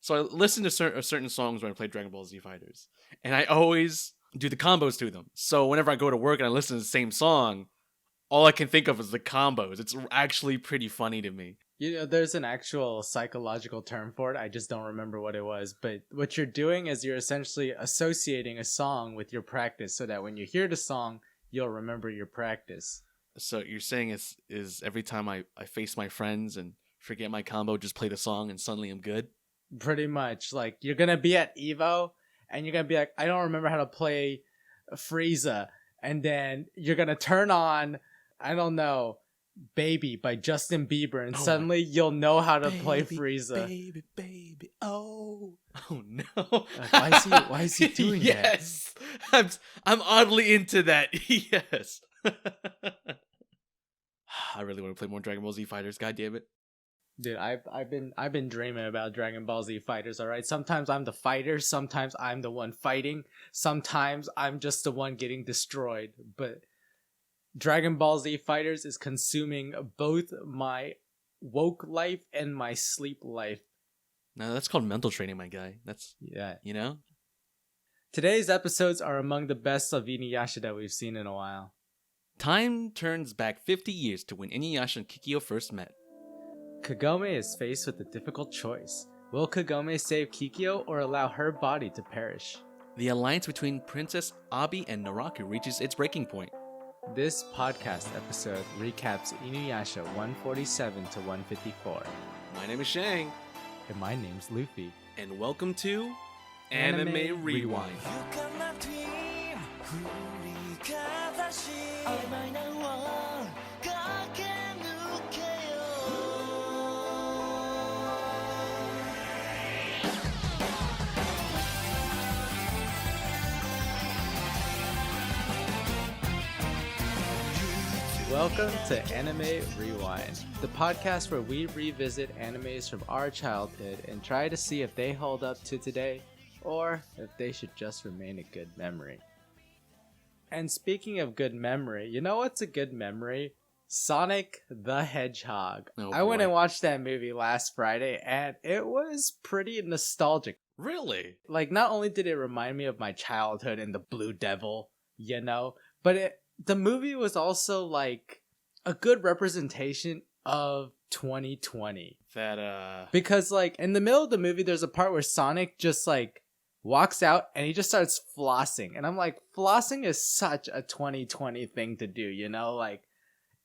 So I listen to certain songs when I play Dragon Ball Z Fighters, and I always do the combos to them. So whenever I go to work and I listen to the same song, all I can think of is the combos. It's actually pretty funny to me. There's an actual psychological term for it. I just don't remember what it was. But what you're doing is you're essentially associating a song with your practice so that when you hear the song, you'll remember your practice. So you're saying is every time I face my friends and forget my combo, just play the song and suddenly I'm good? Pretty much. Like, you're going to be at Evo and you're going to be like, I don't remember how to play Frieza. And then you're going to turn on, I don't know, Baby by Justin Bieber, and suddenly you'll know how to play Frieza. Baby, oh no! Like, why is he doing that? Yes, I'm oddly into that. Yes, I really want to play more Dragon Ball Z Fighters. God damn it, dude! I've been dreaming about Dragon Ball Z Fighters. All right, sometimes I'm the fighter, sometimes I'm the one fighting, sometimes I'm just the one getting destroyed, but Dragon Ball Z Fighters is consuming both my woke life and my sleep life. No, that's called mental training, my guy. That's, you know? Today's episodes are among the best of InuYasha that we've seen in a while. Time turns back 50 years to when InuYasha and Kikyo first met. Kagome is faced with a difficult choice. Will Kagome save Kikyo or allow her body to perish? The alliance between Princess Abi and Naraku reaches its breaking point. This podcast episode recaps InuYasha 147 to 154. My name is Shang. And my name's Loofie. And welcome to Anime Rewind. Welcome to Anime Rewind, the podcast where we revisit animes from our childhood and try to see if they hold up to today or if they should just remain a good memory. And speaking of good memory, you know what's a good memory? Sonic the Hedgehog. Oh, I went and watched that movie last Friday and it was pretty nostalgic. Really? Like, not only did it remind me of my childhood and the Blue Devil, you know, but the movie was also like a good representation of 2020. Because like in the middle of the movie, there's a part where Sonic just like walks out and he just starts flossing. And I'm like, flossing is such a 2020 thing to do, you know? Like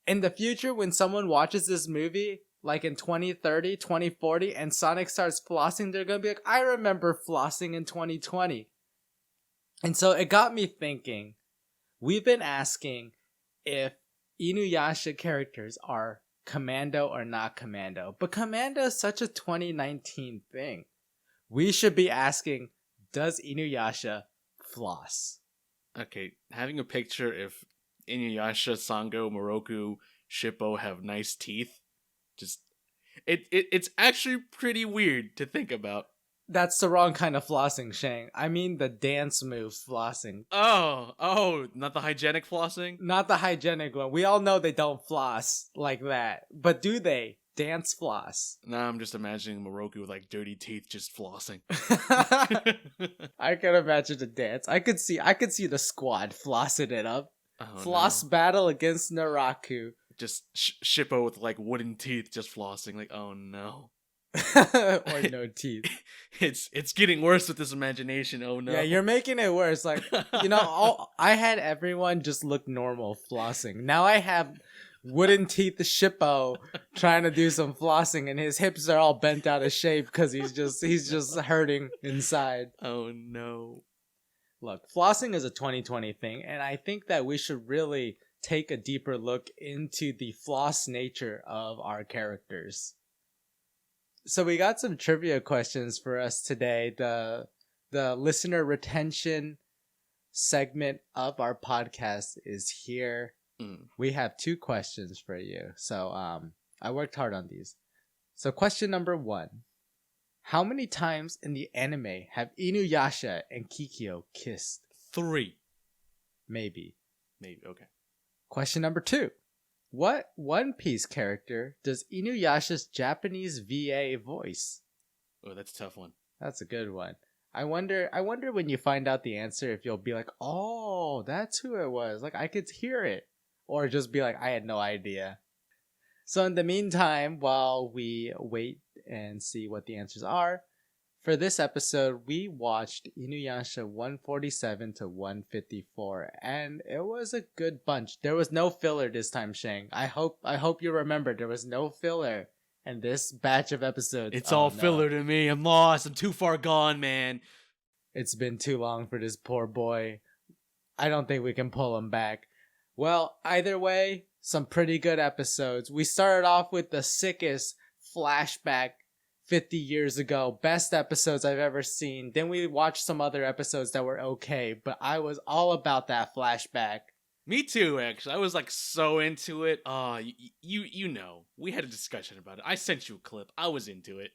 in the future, when someone watches this movie, like in 2030, 2040, and Sonic starts flossing, they're going to be like, I remember flossing in 2020. And so it got me thinking. We've been asking if InuYasha characters are commando or not commando, but commando is such a 2019 thing. We should be asking, does InuYasha floss? Okay, having a picture if InuYasha, Sango, Moroku, Shippo have nice teeth, just it's actually pretty weird to think about. That's the wrong kind of flossing, Shang. I mean the dance move flossing. Oh, not the hygienic flossing? Not the hygienic one. We all know they don't floss like that. But do they? Dance floss. Now I'm just imagining Moroku with like dirty teeth just flossing. I can imagine the dance. I could see the squad flossing it up. Floss battle against Naraku. Just Shippo with like wooden teeth just flossing. Like, oh no. Or no teeth. It's getting worse with this imagination. Oh no. Yeah, you're making it worse. Like, I had everyone just look normal flossing. Now I have wooden teeth Shippo trying to do some flossing and his hips are all bent out of shape because he's just hurting inside. Oh no. Look, flossing is a 2020 thing, and I think that we should really take a deeper look into the floss nature of our characters. So we got some trivia questions for us today. The listener retention segment of our podcast is here. We have 2 questions for you. So I worked hard on these. So question number 1. How many times in the anime have InuYasha and Kikyo kissed? 3. Maybe, okay. Question number 2. What One Piece character does InuYasha's Japanese VA voice? Oh, that's a tough one. That's a good one. I wonder when you find out the answer if you'll be like, "Oh, that's who it was." Like I could hear it, or just be like, "I had no idea." So in the meantime, while we wait and see what the answers are, for this episode, we watched InuYasha 147 to 154, and it was a good bunch. There was no filler this time, Shang. I hope you remember there was no filler in this batch of episodes. It's Oh all no. filler to me. I'm lost. I'm too far gone, man. It's been too long for this poor boy. I don't think we can pull him back. Well, either way, some pretty good episodes. We started off with the sickest flashback 50 years ago. Best episodes I've ever seen. Then we watched some other episodes that were okay, but I was all about that flashback. Me too, actually. I was like so into it. You know, we had a discussion about it. I sent you a clip. I was into it.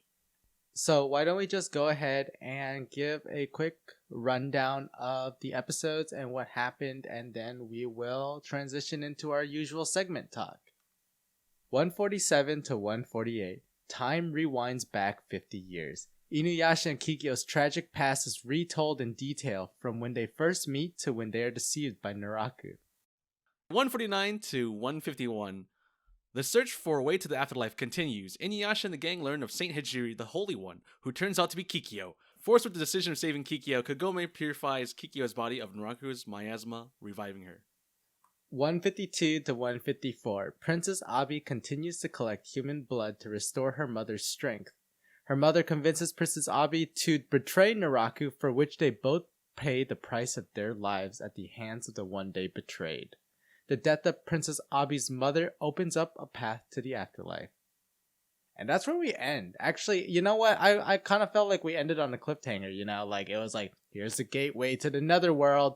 So why don't we just go ahead and give a quick rundown of the episodes and what happened, and then we will transition into our usual segment talk. 147 to 148. Time rewinds back 50 years. InuYasha and Kikyo's tragic past is retold in detail from when they first meet to when they are deceived by Naraku. 149 to 151. The search for a way to the afterlife continues. InuYasha and the gang learn of Saint Hijiri, the Holy One, who turns out to be Kikyo. Forced with the decision of saving Kikyo, Kagome purifies Kikyo's body of Naraku's miasma, reviving her. 152 to 154. Princess Abi continues to collect human blood to restore her mother's strength. Her mother convinces Princess Abi to betray Naraku, for which they both pay the price of their lives at the hands of the one they betrayed. The death of Princess Abi's mother opens up a path to the afterlife. And that's where we end. Actually, you know what? I kind of felt like we ended on a cliffhanger, you know? Like, it was like, here's the gateway to the netherworld.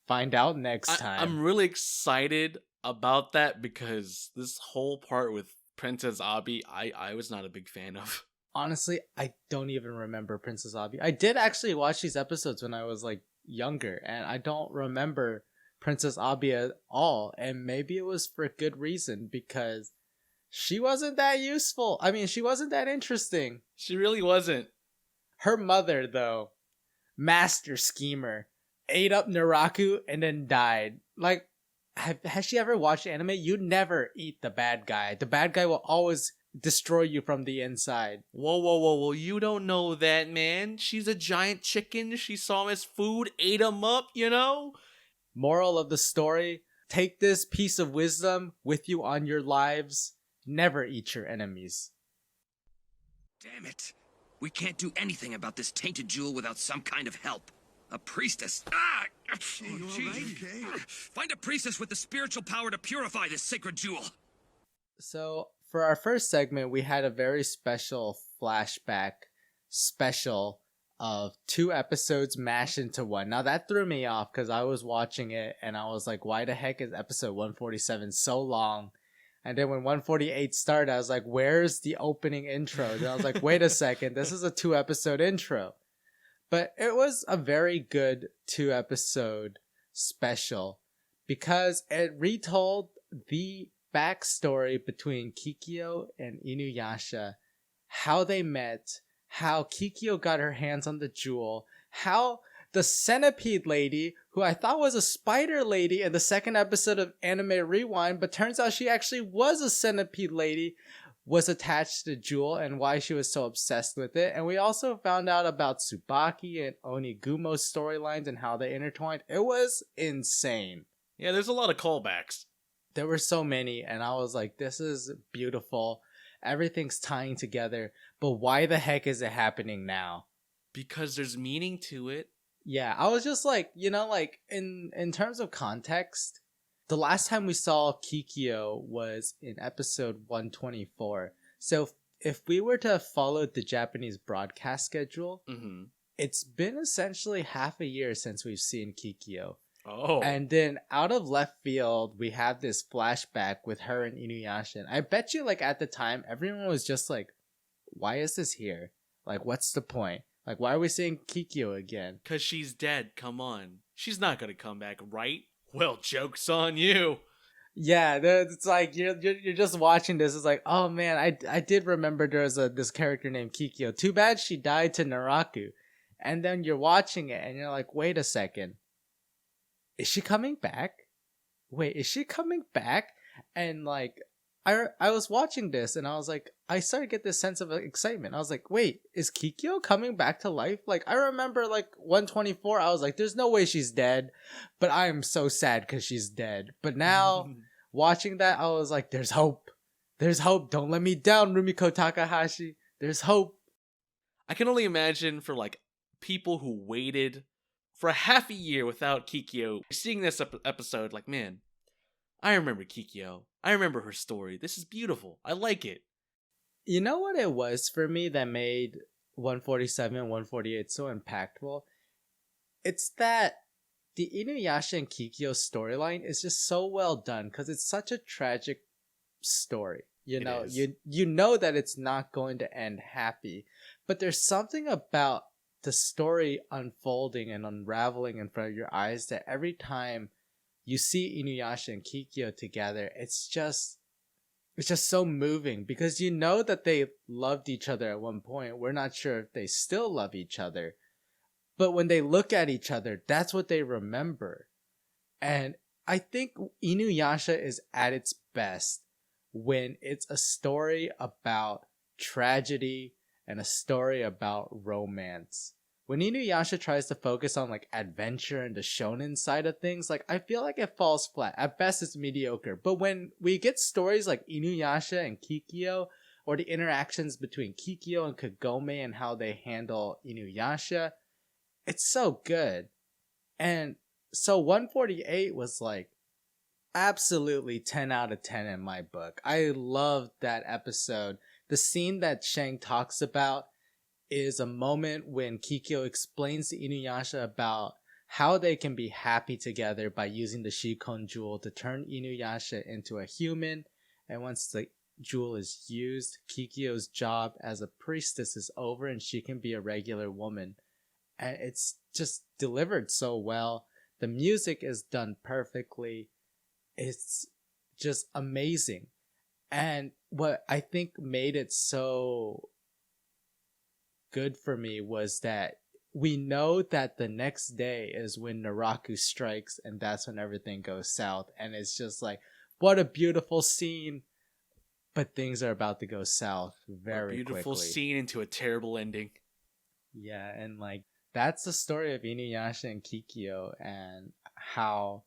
Find out next time. I'm really excited about that because this whole part with Princess Abi, I was not a big fan of. Honestly, I don't even remember Princess Abi. I did actually watch these episodes when I was like younger, and I don't remember Princess Abi at all. And maybe it was for a good reason, because she wasn't that useful. I mean, she wasn't that interesting. She really wasn't. Her mother, though, master schemer, ate up Naraku and then died. Like, has she ever watched anime? You never eat the bad guy. The bad guy will always destroy you from the inside. Whoa. You don't know that, man. She's a giant chicken. She saw him as food, ate him up, you know? Moral of the story, take this piece of wisdom with you on your lives. Never eat your enemies. Damn it. We can't do anything about this tainted jewel without some kind of help. A priestess. Ah! Oh, you all right? Okay. Find a priestess with the spiritual power to purify this sacred jewel. So, for our first segment, we had a very special flashback special of 2 episodes mashed into one. Now, that threw me off because I was watching it and I was like, why the heck is episode 147 so long? And then when 148 started, I was like, where's the opening intro? Then I was like, wait a second, this is a 2-episode intro. But it was a very good 2-episode special because it retold the backstory between Kikyo and InuYasha, how they met, how Kikyo got her hands on the jewel, how the centipede lady, who I thought was a spider lady in the second episode of Anime Rewind, but turns out she actually was a centipede lady, was attached to the jewel and why she was so obsessed with it. And we also found out about Tsubaki and Onigumo's storylines and how they intertwined. It was insane. Yeah, there's a lot of callbacks. There were so many, and I was like, this is beautiful. Everything's tying together, but why the heck is it happening now? Because there's meaning to it. Yeah, I was just like, you know, like in terms of context, the last time we saw Kikyo was in episode 124. So if we were to follow the Japanese broadcast schedule, it's been essentially half a year since we've seen Kikyo. Oh. And then out of left field, we have this flashback with her and InuYasha. And I bet you, like, at the time, everyone was just like, why is this here? Like, what's the point? Like, why are we seeing Kikyo again? Because she's dead, come on. She's not gonna come back, right? Well, joke's on you. Yeah, it's like you're just watching this. It's like, oh man, I did remember there was this character named Kikyo. Too bad she died to Naraku. And then you're watching it and you're like, wait a second, is she coming back? Wait, is she coming back? And like, I was watching this and I was like, I started to get this sense of excitement. I was like, wait, is Kikyo coming back to life? Like, I remember like 124, I was like, there's no way she's dead, but I am so sad because she's dead. But now watching that, I was like, there's hope. There's hope. Don't let me down, Rumiko Takahashi. There's hope. I can only imagine for like people who waited for a half a year without Kikyo seeing this episode, like, man, I remember Kikyo. I remember her story. This is beautiful. I like it. You know what it was for me that made 147 and 148 so impactful? It's that the InuYasha and Kikyo storyline is just so well done because it's such a tragic story. You know, you know that it's not going to end happy, but there's something about the story unfolding and unraveling in front of your eyes that every time you see InuYasha and Kikyo together, it's just so moving because you know that they loved each other at one point. We're not sure if they still love each other, but when they look at each other, that's what they remember. And I think InuYasha is at its best when it's a story about tragedy and a story about romance. When InuYasha tries to focus on like adventure and the shonen side of things, like I feel like it falls flat. At best, it's mediocre. But when we get stories like InuYasha and Kikyo, or the interactions between Kikyo and Kagome and how they handle InuYasha, it's so good. And so 148 was like absolutely 10 out of 10 in my book. I loved that episode. The scene that Shang talks about is a moment when Kikyo explains to InuYasha about how they can be happy together by using the Shikon jewel to turn InuYasha into a human. And once the jewel is used, Kikyo's job as a priestess is over and she can be a regular woman. And it's just delivered so well. The music is done perfectly. It's just amazing. And what I think made it so good for me was that we know that the next day is when Naraku strikes and that's when everything goes south. And it's just like, what a beautiful scene. But things are about to go south very quickly. A beautiful scene into a terrible ending. Yeah, and like that's the story of InuYasha and Kikyo and how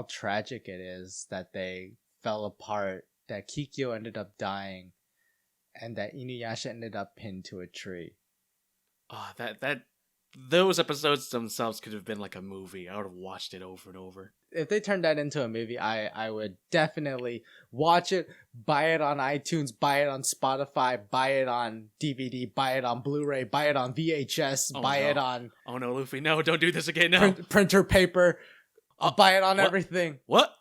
tragic it is that they fell apart, that Kikyo ended up dying, and that InuYasha ended up pinned to a tree. Oh, those episodes themselves could have been like a movie. I would have watched it over and over. If they turned that into a movie, I would definitely watch it, buy it on iTunes, buy it on Spotify, buy it on DVD, buy it on Blu-ray, buy it on VHS, it on... Oh no, Luffy, no, don't do this again, no. Printer paper. I'll buy it on everything. What?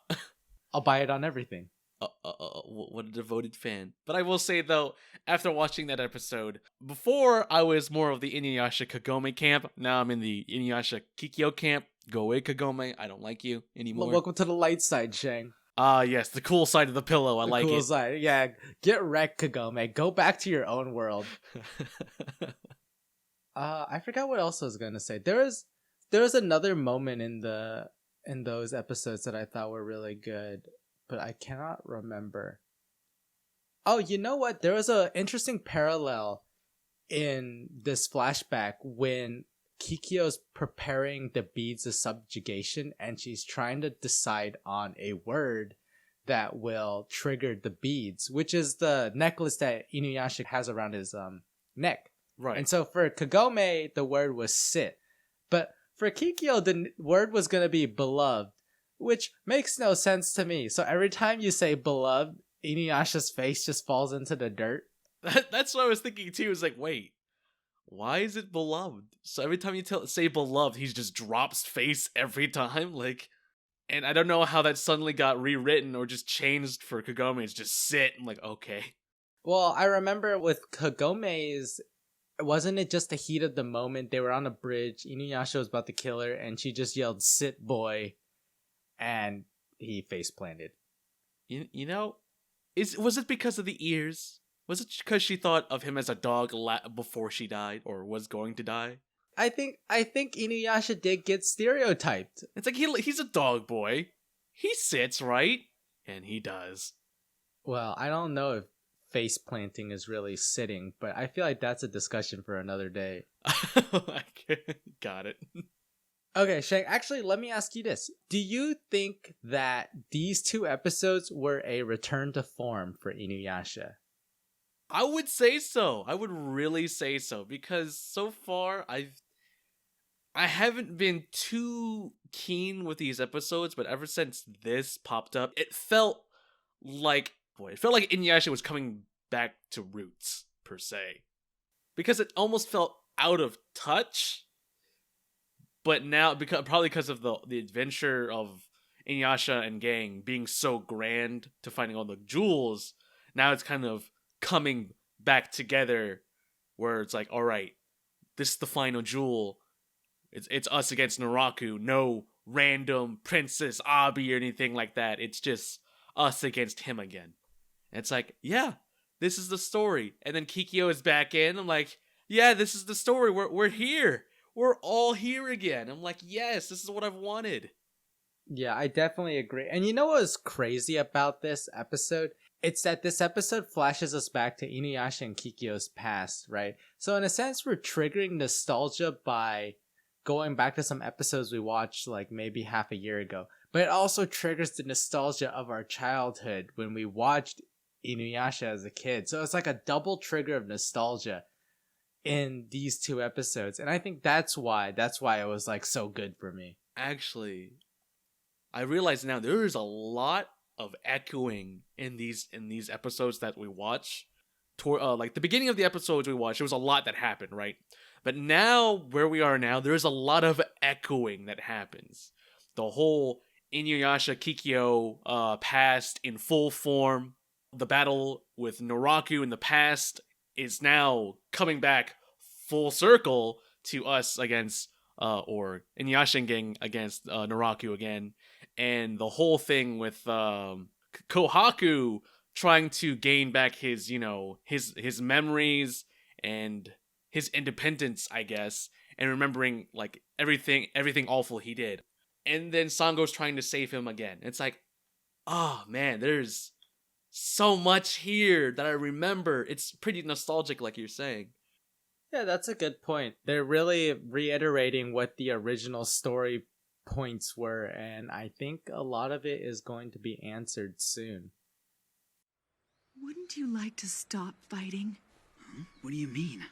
I'll buy it on everything. What a devoted fan. But I will say, though, after watching that episode, before I was more of the InuYasha Kagome camp, now I'm in the InuYasha Kikyo camp. Go away, Kagome. I don't like you anymore. Welcome to the light side, Shang. Yes, the cool side of the pillow. I like it. The cool side. Yeah, get wrecked, Kagome. Go back to your own world. I forgot what else I was gonna say. There was another moment in those episodes that I thought were really good, but I cannot remember. Oh, you know what? There was an interesting parallel in this flashback when Kikyo's preparing the beads of subjugation and she's trying to decide on a word that will trigger the beads, which is the necklace that InuYasha has around his neck. Right. And so for Kagome, the word was sit. But for Kikyo, the word was going to be beloved, which makes no sense to me. So every time you say beloved, InuYasha's face just falls into the dirt. That's what I was thinking too. Is like, wait, why is it beloved? So every time you say beloved, he just drops face every time. Like, and I don't know how that suddenly got rewritten or just changed for Kagome. It's just sit. I'm like, okay. Well, I remember with Kagome's, wasn't it just the heat of the moment? They were on a bridge. InuYasha was about to kill her, and she just yelled, "Sit, boy." And he face planted. You know, was it because of the ears? Was it because she thought of him as a dog before she died or was going to die? I think InuYasha did get stereotyped. It's like he's a dog boy. He sits, right? And he does. Well, I don't know if face planting is really sitting, but I feel like that's a discussion for another day. Got it. Okay, Shang, actually, let me ask you this. Do you think that these 2 episodes were a return to form for InuYasha? I would say so. I would really say so because so far I haven't been too keen with these episodes, but ever since this popped up, it felt like InuYasha was coming back to roots per se. Because it almost felt out of touch. But now probably because of the adventure of InuYasha and gang being so grand to finding all the jewels, now it's kind of coming back together where it's like, all right, this is the final jewel. It's us against Naraku. No random Princess Abi or anything like that. It's just us against him again. And it's like, yeah, this is the story. And then Kikyo is back in. I'm like, yeah, this is the story. We're here. We're all here again. I'm like, yes, this is what I've wanted. Yeah, I definitely agree. And you know what was crazy about this episode? It's that this episode flashes us back to InuYasha and Kikyo's past, right? So in a sense, we're triggering nostalgia by going back to some episodes we watched like maybe half a year ago. But it also triggers the nostalgia of our childhood when we watched InuYasha as a kid. So it's like a double trigger of nostalgia in these 2 episodes. And I think that's why it was like so good for me. Actually, I realize now there is a lot of echoing in these episodes that we watch. Like the beginning of the episodes we watched, there was a lot that happened, right? But now, where we are now, there is a lot of echoing that happens. The whole InuYasha Kikyo past in full form. The battle with Naraku in the past is now coming back full circle to us against, or InuYasha and gang against Naraku again. And the whole thing with Kohaku trying to gain back his, his memories and his independence, I guess, and remembering like everything awful he did. And then Sango's trying to save him again. It's like, oh man, there's so much here that I remember. It's pretty nostalgic, like you're saying. Yeah, that's a good point. They're really reiterating what the original story points were, and I think a lot of it is going to be answered soon. Wouldn't you like to stop fighting? Huh? What do you mean?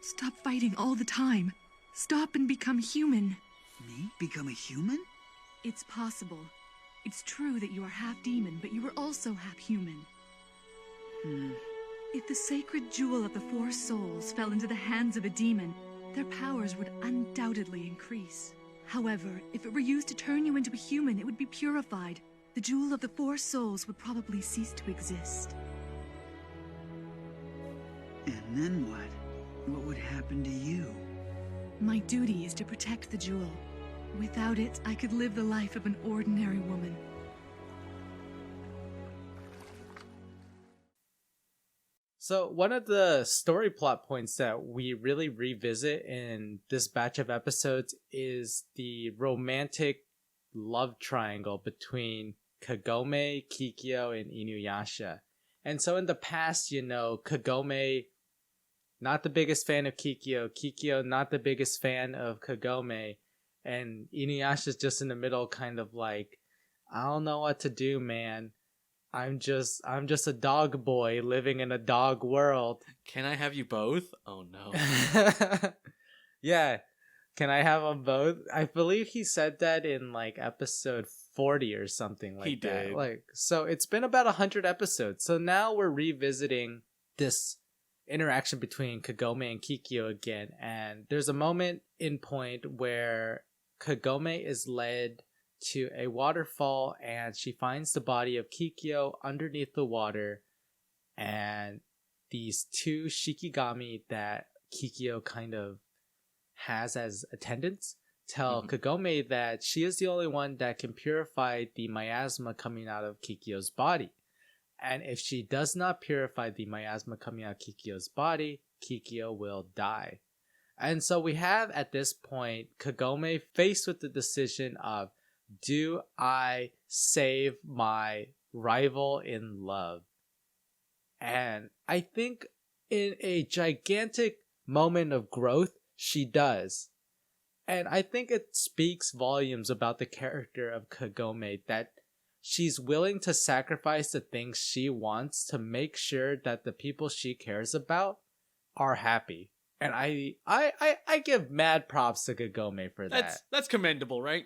Stop fighting all the time. Stop and become human. Me? Become a human? It's possible. It's true that you are half demon, but you are also half human. If the sacred jewel of the 4 souls fell into the hands of a demon, their powers would undoubtedly increase. However, if it were used to turn you into a human, it would be purified. The jewel of the 4 souls would probably cease to exist. And then what? What would happen to you? My duty is to protect the jewel. Without it, I could live the life of an ordinary woman. So one of the story plot points that we really revisit in this batch of episodes is the romantic love triangle between Kagome, Kikyo, and InuYasha. And so in the past, Kagome, not the biggest fan of Kikyo, Kikyo, not the biggest fan of Kagome, and InuYasha's just in the middle, kind of like, I don't know what to do, man. I'm just a dog boy living in a dog world. Can I have you both? Oh no. Yeah. Can I have them both? I believe he said that in like episode 40 or something like that. He did. So it's been about 100 episodes. So now we're revisiting this interaction between Kagome and Kikyo again. And there's a moment in point where Kagome is led to a waterfall and she finds the body of Kikyo underneath the water, and these 2 Shikigami that Kikyo kind of has as attendants tell Kagome that she is the only one that can purify the miasma coming out of Kikyo's body. And if she does not purify the miasma coming out of Kikyo's body, Kikyo will die. And so we have at this point Kagome faced with the decision of, do I save my rival in love? And I think in a gigantic moment of growth, she does. And I think it speaks volumes about the character of Kagome that she's willing to sacrifice the things she wants to make sure that the people she cares about are happy. And I give mad props to Kagome for that. That's commendable, right?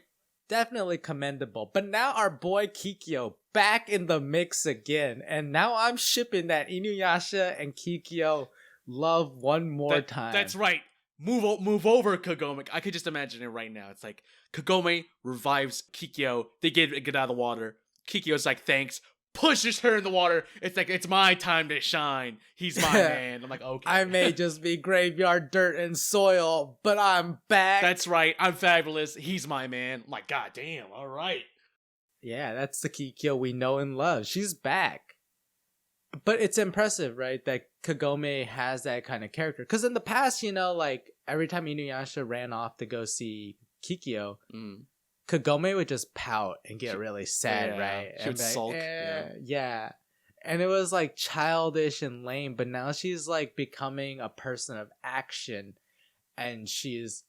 Definitely commendable. But now our boy Kikyo back in the mix again. And now I'm shipping that InuYasha and Kikyo love one more time. That's right. Move over, Kagome. I could just imagine it right now. It's like Kagome revives Kikyo. They get out of the water. Kikyo's like, thanks. Pushes her in the water. It's like, it's my time to shine. He's my man. I'm like, okay. I may just be graveyard dirt and soil, but I'm back. That's right. I'm fabulous. He's my man. I'm like, god damn. All right. Yeah, that's the Kikyo we know and love. She's back. But it's impressive, right, that Kagome has that kind of character. Because in the past, you know, like, every time InuYasha ran off to go see Kikyo, Kagome would just pout and get really sad, right? She would sulk. Yeah. And it was, like, childish and lame. But now she's, like, becoming a person of action. And she's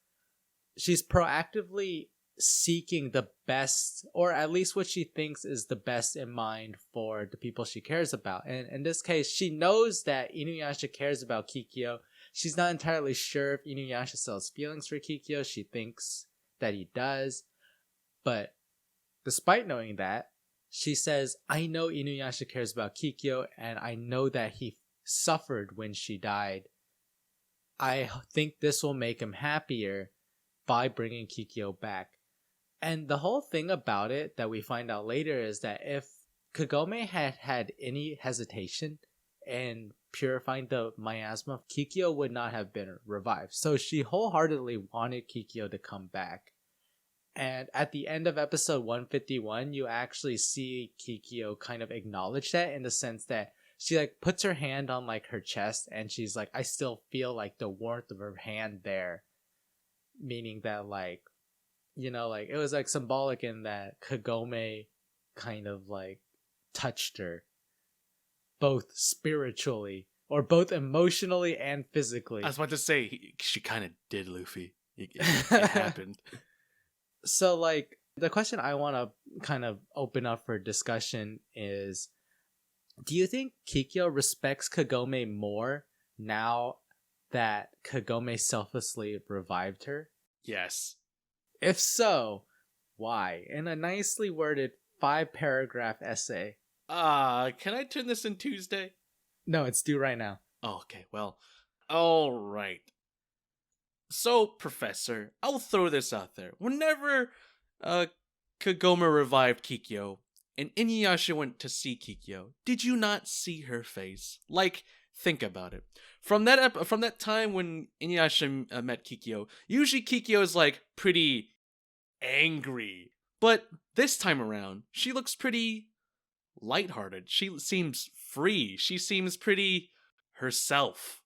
proactively seeking the best, or at least what she thinks is the best in mind for the people she cares about. And in this case, she knows that InuYasha cares about Kikyo. She's not entirely sure if InuYasha still has feelings for Kikyo. She thinks that he does. But despite knowing that, she says, I know InuYasha cares about Kikyo, and I know that he suffered when she died. I think this will make him happier by bringing Kikyo back. And the whole thing about it that we find out later is that if Kagome had had any hesitation in purifying the miasma, Kikyo would not have been revived. So she wholeheartedly wanted Kikyo to come back. And at the end of episode 151, you actually see Kikyo kind of acknowledge that, in the sense that she like puts her hand on like her chest and she's like, I still feel like the warmth of her hand there. Meaning that, like, you know, like, it was like symbolic in that Kagome kind of like touched her both spiritually, or both emotionally and physically. I was about to say, she kind of did, Luffy. It happened. So, like, the question I want to kind of open up for discussion is, do you think Kikyo respects Kagome more now that Kagome selflessly revived her? Yes. If so, why? In a nicely worded 5-paragraph essay. Can I turn this in Tuesday? No, it's due right now. Oh, okay, well, all right. So, Professor, I'll throw this out there. Whenever Kagome revived Kikyo and InuYasha went to see Kikyo, did you not see her face? Like, think about it. From that time when InuYasha met Kikyo, usually Kikyo is like pretty angry, but this time around, she looks pretty lighthearted. She seems free. She seems pretty herself,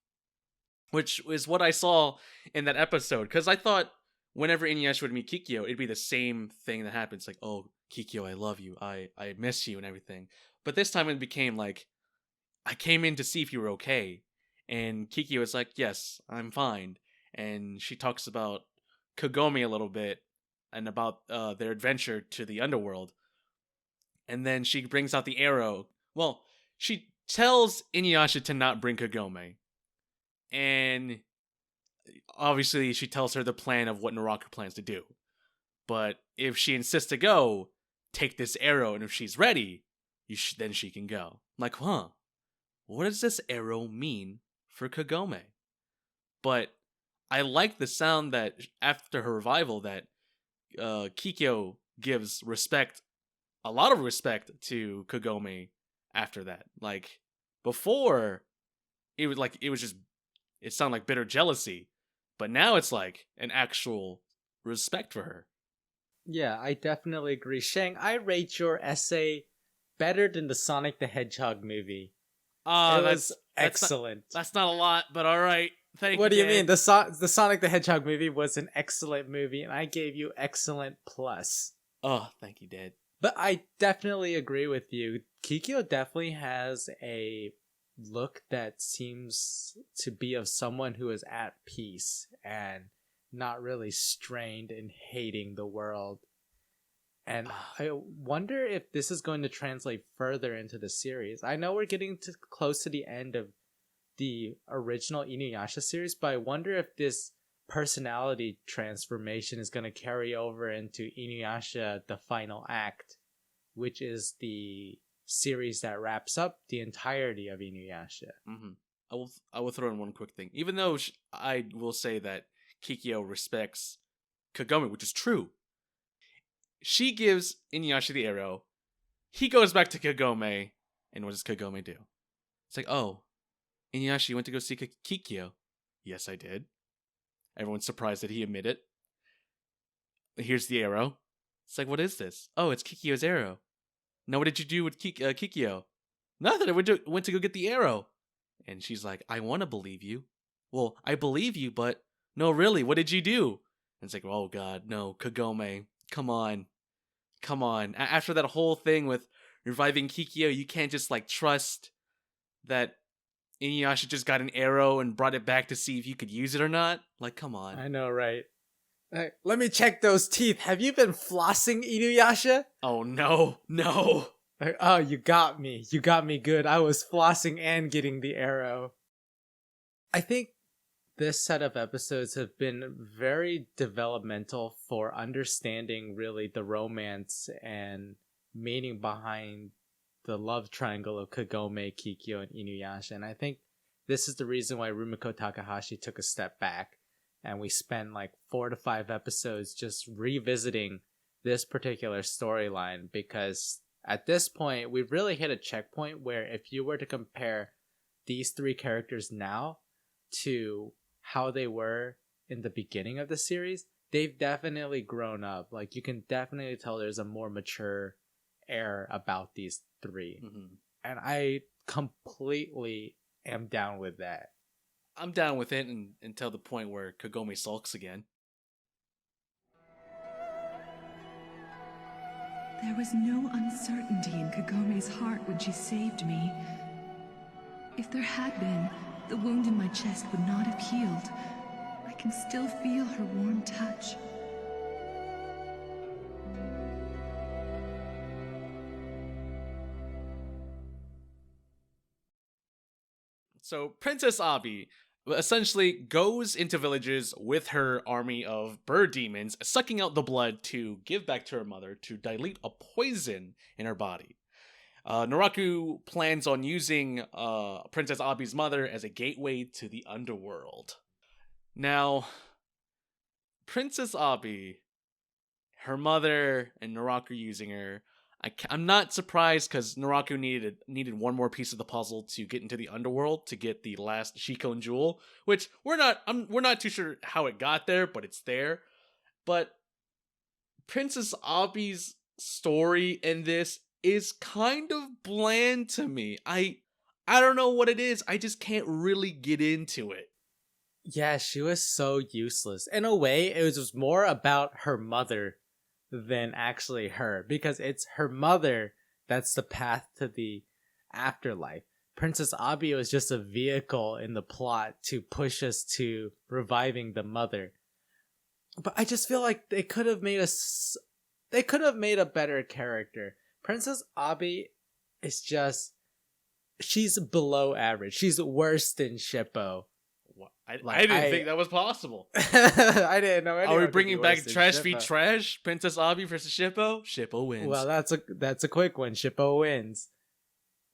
which is what I saw in that episode. Because I thought whenever InuYasha would meet Kikyo, it'd be the same thing that happens. Like, oh, Kikyo, I love you. I miss you and everything. But this time it became like, I came in to see if you were okay. And Kikyo is like, yes, I'm fine. And she talks about Kagome a little bit and about their adventure to the underworld. And then she brings out the arrow. Well, she tells InuYasha to not bring Kagome. And obviously she tells her the plan of what Naraka plans to do. But if she insists to go, take this arrow, and if she's ready, then she can go. I'm like, huh? What does this arrow mean for Kagome? But I like the sound that after her revival that Kikyo gives a lot of respect to Kagome after that. Like, before, it sounded like bitter jealousy, but now it's like an actual respect for her. Yeah, I definitely agree. Shang, I rate your essay better than the Sonic the Hedgehog movie. Ah, It that's was excellent. That's not a lot, but all right. Thank What do you, you mean? Dan. The Sonic the Hedgehog movie was an excellent movie, and I gave you excellent plus. Oh, thank you, Dad. But I definitely agree with you. Kikyo definitely has a look that seems to be of someone who is at peace and not really strained and hating the world. And I wonder if this is going to translate further into the series. I know we're getting close to the end of the original InuYasha series, but I wonder if this personality transformation is going to carry over into InuYasha the Final Act, which is the series that wraps up the entirety of InuYasha. Mm-hmm. I will throw in one quick thing. Even though I will say that Kikyo respects Kagome, which is true. She gives InuYasha the arrow. He goes back to Kagome, and what does Kagome do? It's like, oh, InuYasha, you went to go see Kikyo. Yes, I did. Everyone's surprised that he admitted. Here's the arrow. It's like, what is this? Oh, it's Kikyo's arrow. Now, what did you do with Kikyo? Nothing. I went to go get the arrow. And she's like, I want to believe you. Well, I believe you, but no, really, what did you do? And it's like, oh, God, no, Kagome, come on. Come on. After that whole thing with reviving Kikyo, you can't just, like, trust that InuYasha just got an arrow and brought it back to see if you could use it or not. Like, come on. I know, right? Hey, let me check those teeth. Have you been flossing, InuYasha? Oh, no. No. Oh, you got me. You got me good. I was flossing and getting the arrow. I think this set of episodes have been very developmental for understanding really the romance and meaning behind the love triangle of Kagome, Kikyo, and InuYasha. And I think this is the reason why Rumiko Takahashi took a step back and we spent like 4 to 5 episodes just revisiting this particular storyline, because at this point we've really hit a checkpoint where if you were to compare these 3 characters now to how they were in the beginning of the series, they've definitely grown up. Like, you can definitely tell there's a more mature air about these 3. Mm-hmm. And I completely am down with that. I'm down with it until the point where Kagome sulks again. There was no uncertainty in Kagome's heart when she saved me. If there had been, the wound in my chest would not have healed. I can still feel her warm touch. So Princess Abi essentially goes into villages with her army of bird demons, sucking out the blood to give back to her mother to dilute a poison in her body. Naraku plans on using Princess Abi's mother as a gateway to the underworld. Now, Princess Abi, her mother, and Naraku using her. I'm not surprised because Naraku needed one more piece of the puzzle to get into the underworld to get the last Shikon jewel, which we're not too sure how it got there, but it's there. But Princess Abi's story in this is kind of bland to me. I don't know what it is. I just can't really get into it. Yeah, she was so useless. In a way, it was just more about her mother than actually her, because it's her mother that's the path to the afterlife. Princess Abi was just a vehicle in the plot to push us to reviving the mother. But I just feel like they could have made a better character. Princess Abi is she's below average. She's worse than Shippo. I didn't think that was possible. I didn't know. Are we bringing back Trash v Trash? Princess Abi versus Shippo? Shippo wins. Well, that's a quick one. Shippo wins.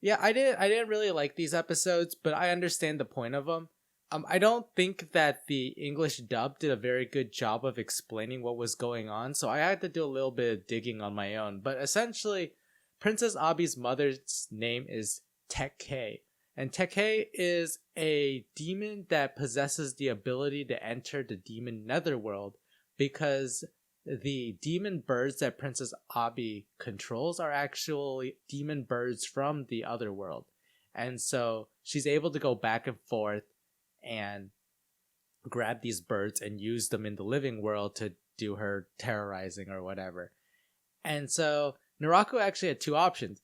Yeah, I didn't really like these episodes, but I understand the point of them. I don't think that the English dub did a very good job of explaining what was going on, so I had to do a little bit of digging on my own. But essentially, Princess Abi's mother's name is Tekkei. And Tekkei is a demon that possesses the ability to enter the demon netherworld because the demon birds that Princess Abi controls are actually demon birds from the other world. And so she's able to go back and forth and grab these birds and use them in the living world to do her terrorizing or whatever. And so Naraku actually had two options.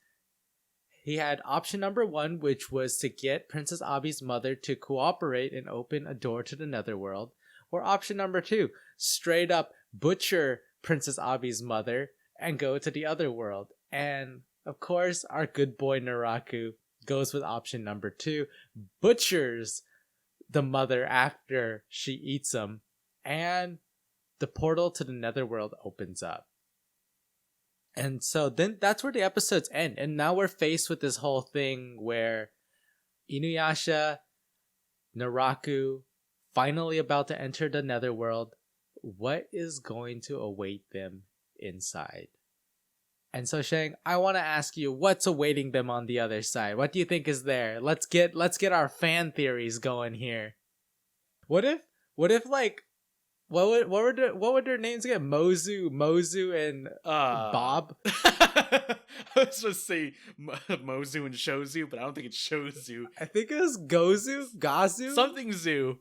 He had option number one, which was to get Princess Abi's mother to cooperate and open a door to the netherworld. Or option number two, straight up butcher Princess Abi's mother and go to the other world. And of course, our good boy Naraku goes with option number two, butchers the mother after she eats them, and the portal to the netherworld opens up. And so then that's where the episodes end. And now we're faced with this whole thing where InuYasha, Naraku, finally about to enter the netherworld. What is going to await them inside? And so Shang, I want to ask you, what's awaiting them on the other side? What do you think is there? Let's get our fan theories going here. What if like what would their names again? Mozu and Bob? I was supposed to say Mozu and Shozu, but I don't think it's Shozu. I think it was Gazu? Something Zoo.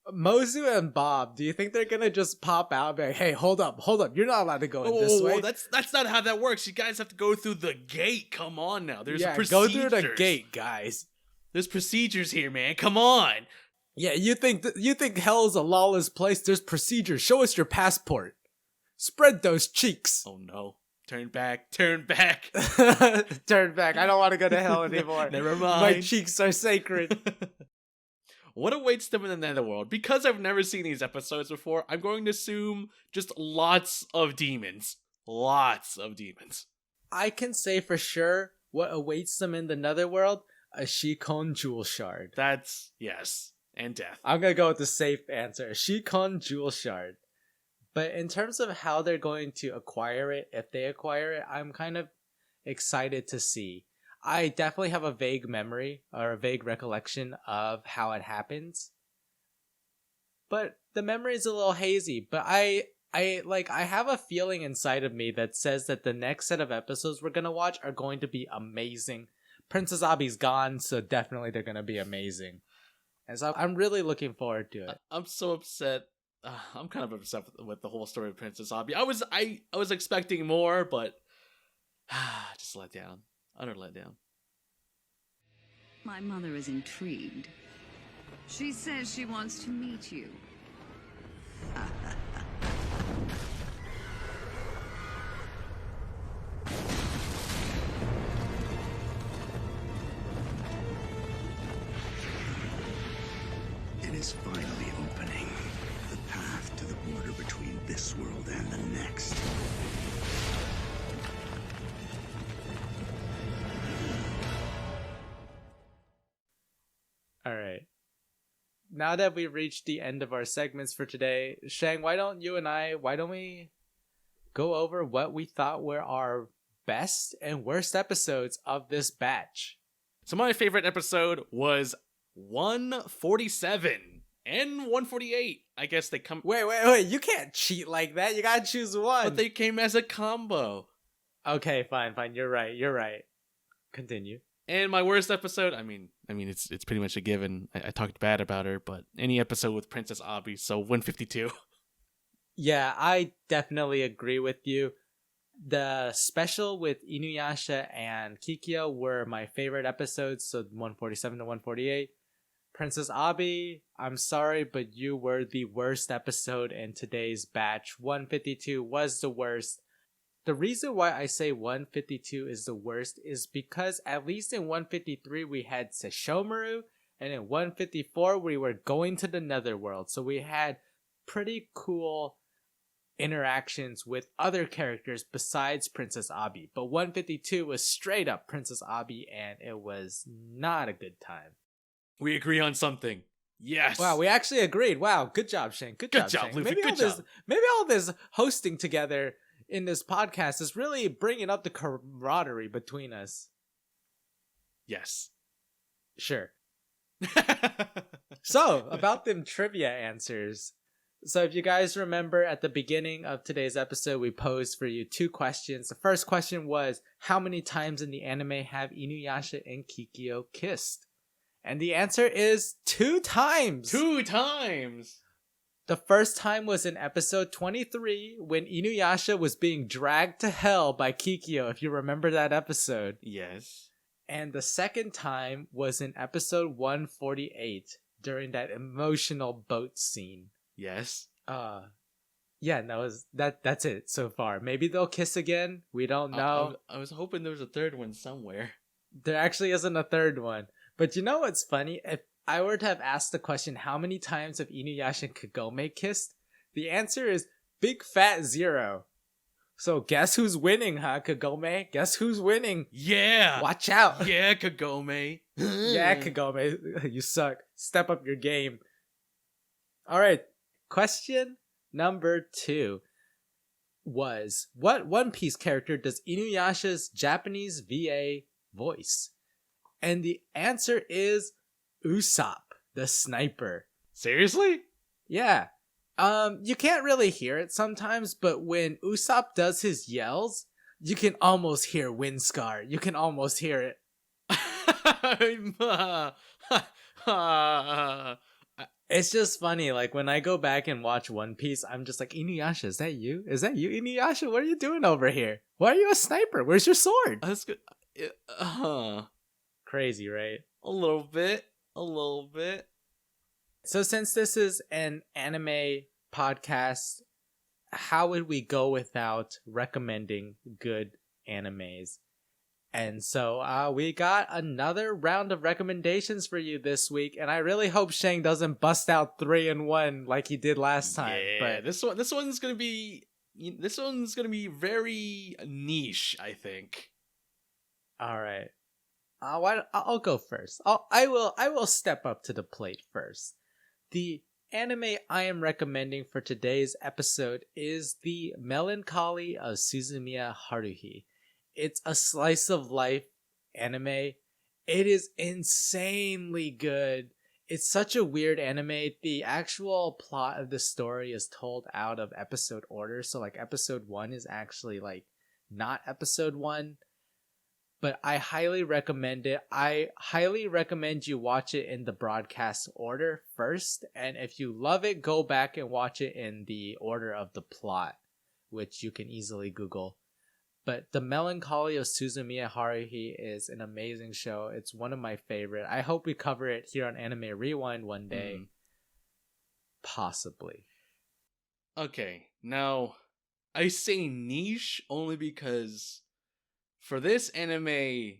Mozu and Bob, do you think they're gonna just pop out and be like, hey, hold up, you're not allowed to go in this way? That's not how that works. You guys have to go through the gate. Come on now. There's procedures. Go through the gate, guys. There's procedures here, man. Come on. Yeah, you think hell is a lawless place? There's procedures. Show us your passport. Spread those cheeks. Oh no. Turn back. Turn back. Turn back. I don't want to go to hell anymore. Never mind. My cheeks are sacred. What awaits them in the netherworld? Because I've never seen these episodes before, I'm going to assume just lots of demons. Lots of demons. I can say for sure what awaits them in the netherworld, a Shikon jewel shard. That's, yes. And death. I'm going to go with the safe answer, a Shikon jewel shard. But in terms of how they're going to acquire it, if they acquire it, I'm kind of excited to see. I definitely have a vague memory or a vague recollection of how it happens. But the memory is a little hazy. But I have a feeling inside of me that says that the next set of episodes we're going to watch are going to be amazing. Princess Abi's gone, so definitely they're going to be amazing. And so I'm really looking forward to it. I'm so upset. I'm kind of upset with the whole story of Princess Abi. I was expecting more, but just let down. Utter letdown. My mother is intrigued. She says she wants to meet you. It is finally opening. The path to the border between this world and the next. All right. Now that we've reached the end of our segments for today, Shang, why don't we go over what we thought were our best and worst episodes of this batch? So my favorite episode was 147 and 148. I guess they come... Wait, you can't cheat like that. You gotta choose one. But they came as a combo. Okay, fine. You're right. Continue. And my worst episode, I mean, it's pretty much a given. I talked bad about her, but any episode with Princess Abi, so 152. Yeah, I definitely agree with you. The special with InuYasha and Kikyo were my favorite episodes, so 147 to 148. Princess Abi, I'm sorry, but you were the worst episode in today's batch. 152 was the worst. The reason why I say 152 is the worst is because at least in 153 we had Sesshomaru, and in 154 we were going to the netherworld. So we had pretty cool interactions with other characters besides Princess Abi. But 152 was straight up Princess Abi, and it was not a good time. We agree on something. Yes. Wow, we actually agreed. Wow, good job, Shane. Good job, Shane. Luffy, Maybe all this hosting together in this podcast is really bringing up the camaraderie between us. Yes. Sure. So, about them trivia answers. So if you guys remember at the beginning of today's episode, we posed for you 2 questions. The first question was, how many times in the anime have InuYasha and Kikyo kissed? And the answer is 2 times. 2 times. The first time was in episode 23 when InuYasha was being dragged to hell by Kikyo, if you remember that episode. Yes. And the second time was in episode 148 during that emotional boat scene. Yes. Yeah, that's it so far. Maybe they'll kiss again. We don't know. I was hoping there was a third one somewhere. There actually isn't a third one. But you know what's funny? If I were to have asked the question, how many times have InuYasha and Kagome kissed? The answer is big fat 0. So guess who's winning, huh, Kagome? Guess who's winning? Yeah. Watch out. Yeah, Kagome. Yeah, Kagome. You suck. Step up your game. All right. Question number 2 was, what One Piece character does InuYasha's Japanese VA voice? And the answer is Usopp, the sniper. Seriously? Yeah. You can't really hear it sometimes, but when Usopp does his yells, you can almost hear Windscar. You can almost hear it. It's just funny, like when I go back and watch One Piece, I'm just like, InuYasha, is that you? Is that you, InuYasha? What are you doing over here? Why are you a sniper? Where's your sword? That's good. Crazy, right? A little bit. So since this is an anime podcast, how would we go without recommending good animes? And so we got another round of recommendations for you this week, and I really hope Shang doesn't bust out 3 in 1 like he did last time. Yeah, but this one's gonna be very niche, I think. All right, I'll go first. I will step up to the plate first. The anime I am recommending for today's episode is The Melancholy of Suzumiya Haruhi. It's a slice of life anime. It is insanely good. It's such a weird anime. The actual plot of the story is told out of episode order. So like episode 1 is actually like not episode 1. But I highly recommend it. I highly recommend you watch it in the broadcast order first. And if you love it, go back and watch it in the order of the plot, which you can easily Google. But The Melancholy of Suzumiya Haruhi is an amazing show. It's one of my favorite. I hope we cover it here on Anime Rewind one day. Possibly. Okay, now, I say niche only because for this anime,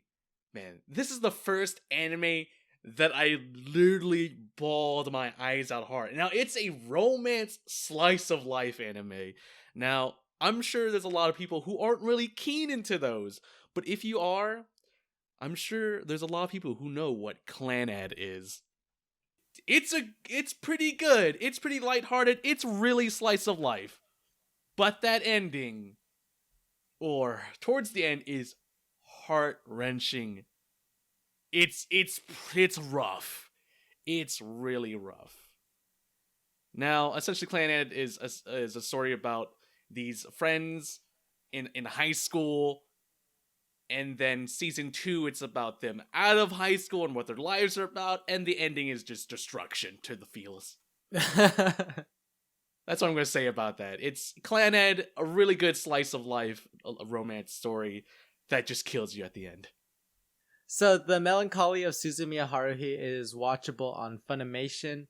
man, this is the first anime that I literally bawled my eyes out hard. Now, it's a romance slice of life anime. Now, I'm sure there's a lot of people who aren't really keen into those, but if you are, I'm sure there's a lot of people who know what Clanad is. It's pretty good. It's pretty lighthearted. It's really slice of life. But that ending, or towards the end, is heart-wrenching. It's rough. It's really rough. Now, essentially, Clanad is a story about these friends in high school, and then season 2, it's about them out of high school and what their lives are about, and the ending is just destruction to the feels. That's what I'm going to say about that. It's Clanad, a really good slice of life, a romance story that just kills you at the end. So, The Melancholy of Suzumiya Haruhi is watchable on Funimation.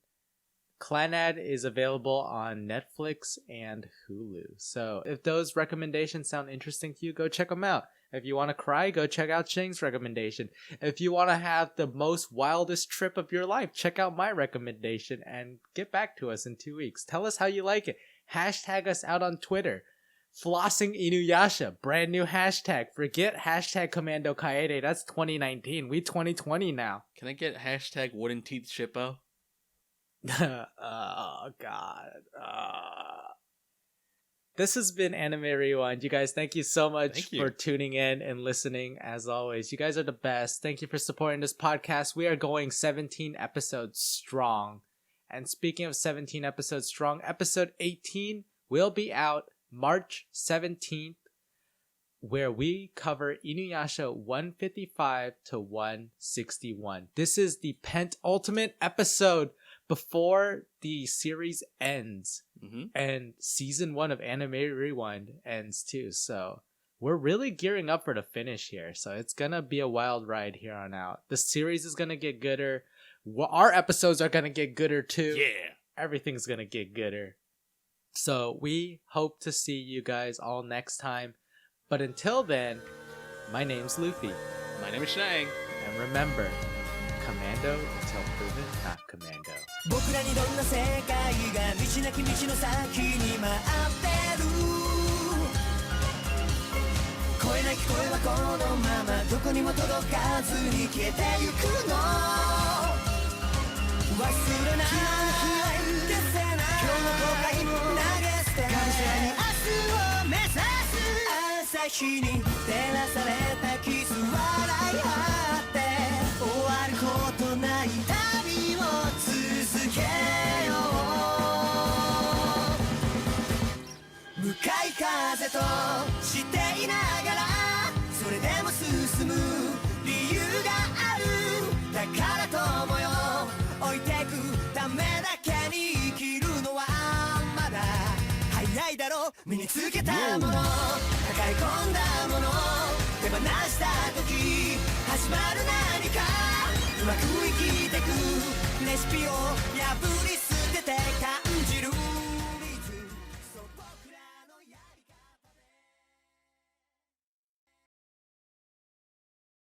Clanad is available on Netflix and Hulu. So if those recommendations sound interesting to you, go check them out. If you want to cry, go check out Shang's recommendation. If you want to have the most wildest trip of your life, check out my recommendation and get back to us in 2 weeks. Tell us how you like it. Hashtag us out on Twitter. Flossing InuYasha, brand new hashtag. Forget hashtag Commando Kaede. That's 2019. We 2020 now. Can I get hashtag Wooden Teeth Shippo? Oh god. This has been Anime Rewind. You guys, thank you so much for tuning in and listening. As always, you guys are the best. Thank you for supporting this podcast. We are going 17 episodes strong, And speaking of 17 episodes strong, episode 18 will be out March 17th, where we cover InuYasha 155 to 161. This is the penultimate episode before the series ends. And season 1 of Anime Rewind ends too. So we're really gearing up for the finish here. So it's gonna be a wild ride here on out. The series is gonna get gooder. Our episodes are gonna get gooder too. Yeah. Everything's gonna get gooder. So we hope to see you guys all next time. But until then, my name's Loofie. My name is Shang. And remember, commando until proven not commando. 僕らにどんな世界が道なき道の先に待ってる声なき声はこのままどこにも届かずに消えてゆくの忘れない消せない今日の後悔も投げ捨てがむしゃらに明日を目指す朝日に照らされたキス笑い合って終わることない旅を続けよう向かい風としていながらそれでも進む理由があるだから友よ置いてくためだけに生きるのはまだ早いだろう身につけたもの抱え込んだもの手放した時始まる何かうまく生きてくレシピを破り